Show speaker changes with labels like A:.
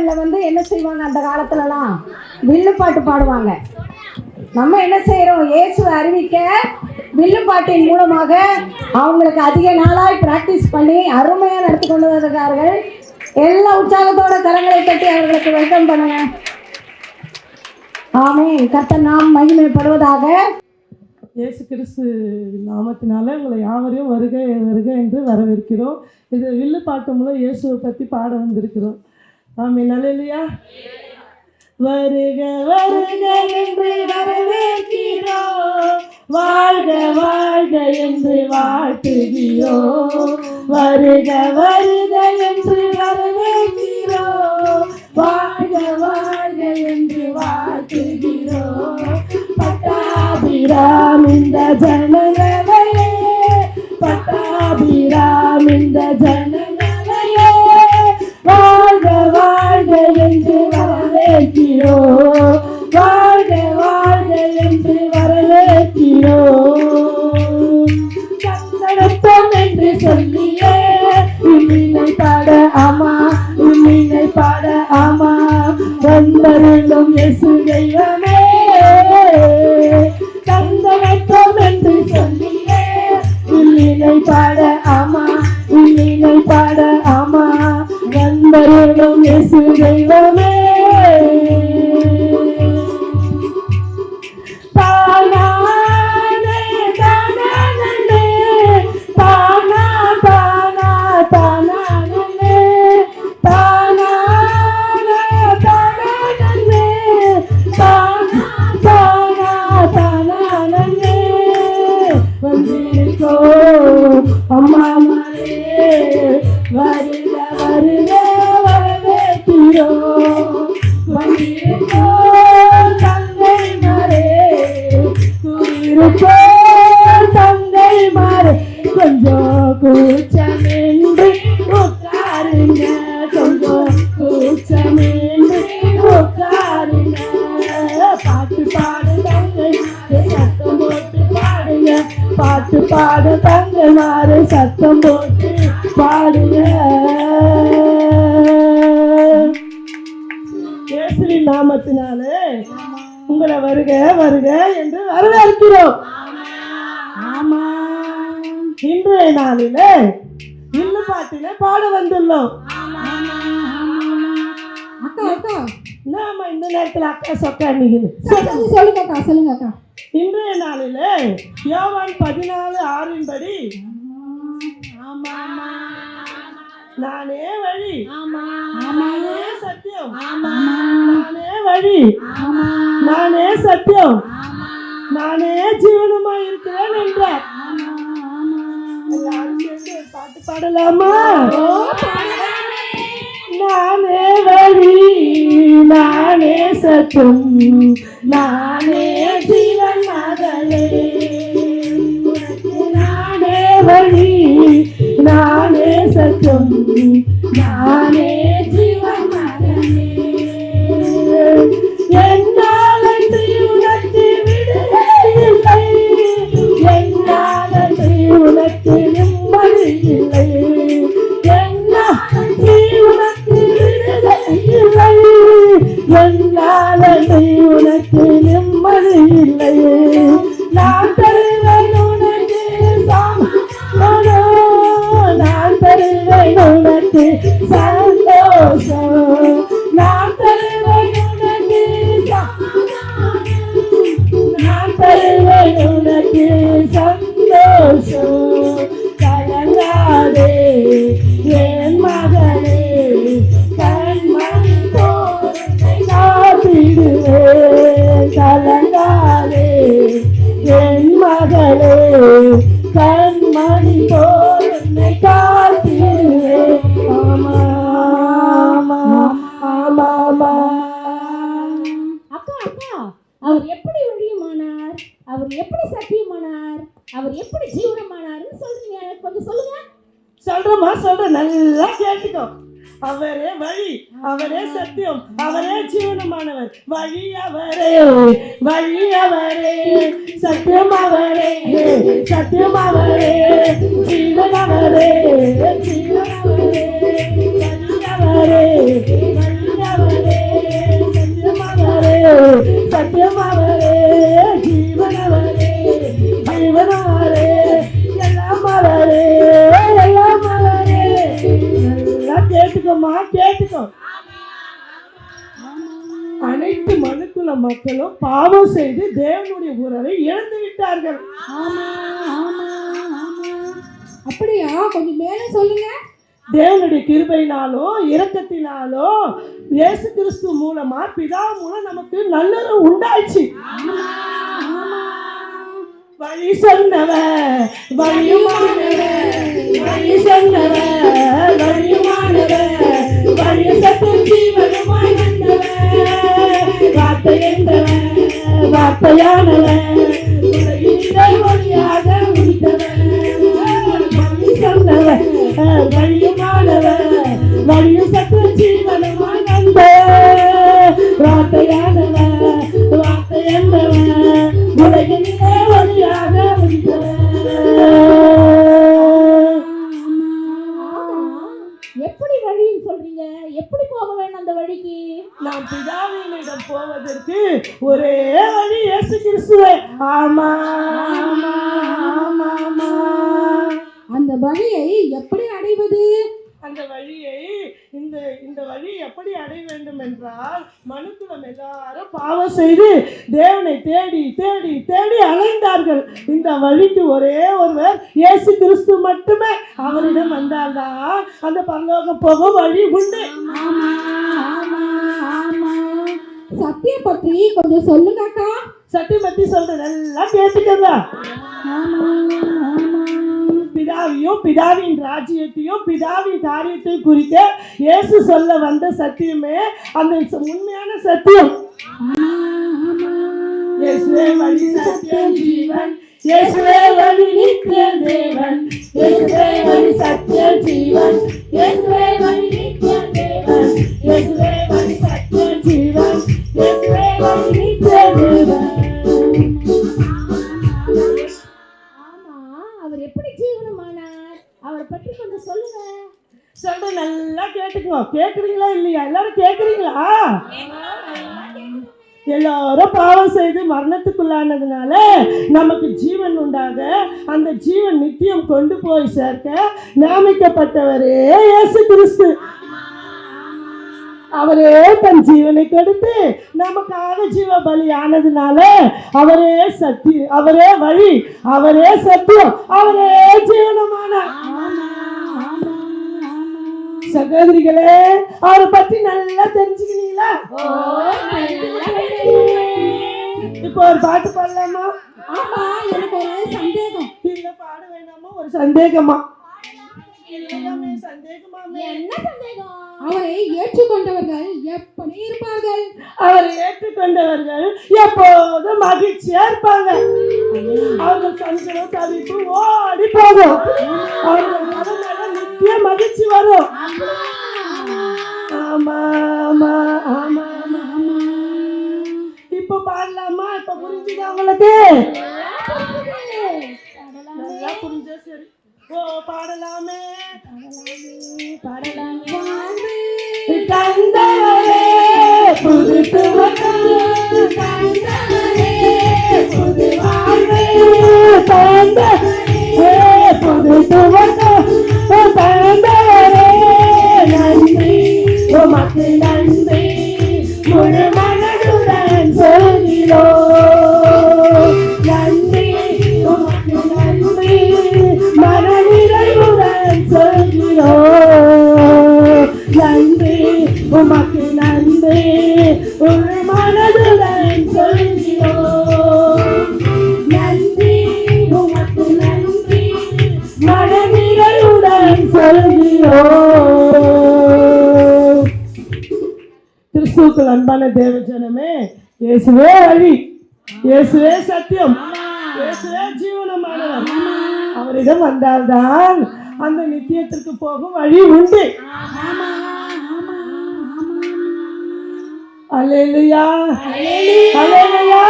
A: வீடுகளில் என்ன செய்வாங்க, அந்த காலத்துலலாம் வில்லுப்பாட்டு பாடுவாங்க. நம்ம என்ன செய்கிறோம், இயேசுவை அறிவிக்க வில்லுப்பாட்டின் மூலமாக அவங்களுக்கு அதிக நாளாய் பிராக்டிஸ் பண்ணி அருமையாக நடத்தி கொண்டு வருகிறார்கள். எல்லா உற்சாகத்தோட கரங்களை தட்டி அவர்களுக்கு வெல்கம் பண்ணுங்க. ஆமென். கர்த்தர் நாம் மகிமைப்படுவதாக.
B: இயேசு கிறிஸ்து நாமத்தினால உங்களை யாவரையும் வருக வருக என்று வரவேற்கிறோம். இது வில்லு பாட்டு மூலம் இயேசுவை பற்றி பாட வந்திருக்கிறோம். ஆமென். அல்லேலூயா. வருக வருக என்று வரவேற்கிறோம், வாழ்க வாழ்க என்று வாழ்த்துகிறோம். வருக வருக என்று வரவேற்கிறோம், வாழ்க வாழ்க என்று வாழ்த்துகிறோம். பட்டாபிராம் இந்த ஜனங்களையே, பட்டாபிராம் இந்த ஜனங்களையே, வாழ்க வாழ்க என்று வரவேற்கிறோம், வாழ்க வாழ்க என்று வரவேற்கிறோம். சந்தனத்தம் என்று சொல்லியே இம்மினை பாட ஆமா, இம்மினை பாட ஆமா, வந்தருளும் இயேசு தெய்வமே. சந்தனத்தம் என்று சொல்லியே இம்மினை பாட ஆமா, இம்மினை பாட ஆமா, வந்தருளும் இயேசு தெய்வமே. தானானே தானானே தானா தானா தானானே தானானே தானானே தானா தானா தானானே. வந்திருக்கோ அம்மா மாரே, வருக வருக வரவேற்கிறோ. வந்திருக்கோ தங்கை மாரே, இருக்கோ தங்கை மாரே, கொஞ்சம் கூச்சமின்றி உட்காருங்க, கொஞ்சம் கூச்சமின்றி உட்காருங்க. பாட்டு பாடு தங்கை மாரே, சத்தம் போட்டு பாடுங்க, பாட்டு பாடு தங்கை மாரே, சத்தம் போட்டு பாடுங்க. இயேசுவின் நாமத்தினாலே உங்களை வருக வருக என்று வரவேற்கிறோம். ஆமா, இன்றைய நாளிலே வில்லு பாட்டிலே பாட வந்துள்ளோம்.
A: அக்கா அக்கா,
B: நாம இந்த நேரத்தில் அக்கா சொக்கா நிகழ்வு
A: சொல்லுங்க அக்கா, சொல்லுங்க அக்கா.
B: இன்றைய நாளிலே யோவான் 14:6 படி, நானே வழி, நானே சத்தியம், நானே வழி, நானே சத்தியம், நானே ஜீவனமாய் இருக்கிறேன் என்றார். எல்லாரும் சேர்ந்து பாட்டு பாடலாமா? நானே வழி, நானே சத்தியம், நானே ஜீவன் மகளே. நானே வழி, நானே சத்தியம், நானே ஜீவன் மகளே. என்னாலன்றி உனக்கு விடுதலை இல்லை, என்னாலன்றி உனக்கு நிம்மதி இல்லை, என்னாலன்றி உனக்கு விடுதலை இல்லை, என்னாலன்றி உனக்கு நிம்மதி இல்லை. நான் தருவேன் உனக்கு சமாதானம், நான் தருவேன் உனக்கு சந்தோஷம், நான் தருவேன் உனக்கு சமாதானம், நான் தருவேன் உனக்கு சந்தோஷம். கலங்காதே என் மகளே, கண்மணி போல் காத்திடுவேன். கலங்காதே என் மகளே, கண்மணி போல் என்னை காத்திடுவேன். ஆமா ஆமா ஆமா ஆமா.
A: அக்கா அக்கா, அவர் எப்படி ஒழியமானார், அவர் எப்படி சத்தியமானார், அவர் எப்படி ஜீவனமானார்னு சொல்றீங்க, எனக்கு கொஞ்சம் சொல்லுங்க.
B: சொல்றமா சொல்றேன், நல்லா கேட்டுக்கோ. அவரே வழி, அவரே சத்தியம், அவரே ஜீவனமானவர். வழி அவரே, வழி அவரே, சத்தியம் அவரே, சத்தியம் அவரே, ஜீவன் அவரே, ஜீவன் அவரே, வழி அவரே, வழி அவரே. சத்தியம் அவரே, ஜீவன் அவரே, ஜீவன் அவரே, எல்லாம் அவரே, எல்லாம் அவரே. நல்லா கேட்டுக்கோமா, கேட்டுக்கோ. அனைத்து மனுக்குல மக்களும் பாவம் செய்து தேவனுடைய உறவை இழந்து விட்டார்கள்.
A: அப்படியா? கொஞ்சம் மேல சொல்லுங்க.
B: தேவனுடைய கிருபையினாலும் இரக்கத்தினாலும் இயேசு கிறிஸ்து மூலமா பிதா மூலம் நமக்கு நல்லுறவு உண்டாச்சு. வழி சொன்னவர் வழியுமானவர், வழி சொன்னவர் வழியுமானவர், வழி சத்தும் ஜீவனுமாய் வந்தவர், வார்த்தை என்பவர் வார்த்தையானவர், உலகிலே ஒளியாக உதித்தவர். வழி சொன்னவர் வழியுமானவர், வழியும் சத்தும் ஜீவனுமாய் வந்தவர், வார்த்தையானவர் வார்த்தை என்பவர், உலகிலே ஒளியாக உதித்தவர்.
A: எப்படி வழின்னு சொல்றீங்க? எப்படி போக வேணும் அந்த வழிக்கு?
B: நாம் பிதாவினிடம் போவதற்கு ஒரே வழி இயேசு கிறிஸ்துவே. ஆமா ஆமா ஆமா ஆமா.
A: அந்த வழியை எப்படி அடைவது?
B: அந்த வழியை இந்த வழி எப்படி அடைய வேண்டும் என்றால், மனுக்குலம் எல்லாரும் பாவம் செய்து தேவனை தேடி தேடி தேடி அலைந்தார்கள். இந்த வழிக்கு ஒரே ஒருவர் இயேசு கிறிஸ்து மட்டுமே. அவரிடம் வந்தால்தான் அந்த பரலோகம் போக வழி உண்டு.
A: சத்தியம் பற்றி கொஞ்சம் சொல்லுங்க அக்கா.
B: சத்தியம் பற்றி சொல்றது எல்லாம் கேட்டுக்கங்க. பிதாவையும் பிதாவின் ராஜ்யத்தையும் பிதாவின் காரியத்தையும் குறிக்க இயேசு சொல்ல வந்த சத்தியமே அந்த உண்மையான சத்தியம். இயேசுவே வழி சத்தியம் ஜீவன், இயேசுவே வழி நித்திய தேவன், இயேசுவே வழி சத்தியம் ஜீவன், இயேசுவே வழி நித்திய தேவன், இயேசுவே வழி சத்தியம் ஜீவன், இயேசுவே வழி நித்திய தேவன்.
A: அவர் எப்படி ஜீவனமானார்? அவரை பற்றி கொஞ்சம் சொல்லுங்க.
B: சொல்ற நல்லா கேட்டுக்கோ. கேக்குறீங்களா இல்லையா? எல்லாரும் கேக்குறீங்களா? எல்லாரும் பாவம் செய்து மரணத்துக்குள்ளானதுனால நமக்கு ஜீவன் உண்டாக, அந்த ஜீவன் நித்தியம் கொண்டு போய் சேர்க்க நியமிக்கப்பட்டவரே இயேசு கிறிஸ்து. அவரே தன் ஜீவனை கொடுத்து நமக்காக ஜீவ பலி ஆனதுனால அவரே சத்தியம், அவரே வழி, அவரே சத்தியம், அவரே ஜீவனமான. சகோதரிகளே, அவரை பற்றி நல்லா தெரிஞ்சுக்கிறீங்களா? இப்போ ஒரு பாட்டு பாடலாமா?
A: ஆமா, எனக்கு ஒரு சந்தேகம்.
B: இல்ல பாட வேணாமா? ஒரு சந்தேகமா? சந்தேகமாமே.
A: என்ன சந்தேகம்? அவரை ஏற்றுக்கொண்டவர்கள் எப்படி இருப்பார்கள்?
B: அவரை ஏற்றுக்கொண்டவர்கள் எப்போதும் மகிழ்ச்சியா இருப்பாங்க. அவர்கள் சஞ்சலம் தவிப்பு ஓடி போகும். அவர்கள் மனநல நித்திய மகிழ்ச்சி வரும். ஆமா ஆமா ஆமா ஆமா. இப்ப பாடலாமா? இப்ப புரிஞ்சுதா உங்களுக்கு? நல்லா புரிஞ்சா சரி. ஓ பாடலாமே பாடலாமே. தந்தவரே புது துவக்கம், தந்தவரே புது வாழ்வு, தந்தவரே புது துவக்கம், தந்தவரே நன்றி, உமக்கு நன்றி, முழு மனதுடன் சொல்கிறோம். நன்றி, உமக்கு நன்றி, மனநிறைவுடன் சொல்கிறோம். நன்றி, உமக்கு நன்றி, ஒரு மனதுடன் சொல்கிறோம். நன்றி, உமக்கு நன்றி, மனநிறைவுடன் சொல்கிறோம். கிறிஸ்துவுக்குள் அன்பான தேவஜனமே, இயேசுவே வழி, இயேசுவே சத்தியம், இயேசுவே ஜீவனமானவர். அவரிடம் வந்தால்தான் அந்த நித்தியத்திற்கு போகும் வழி உண்டு. அல்லேலூயா, அல்லேலூயா, அல்லேலூயா.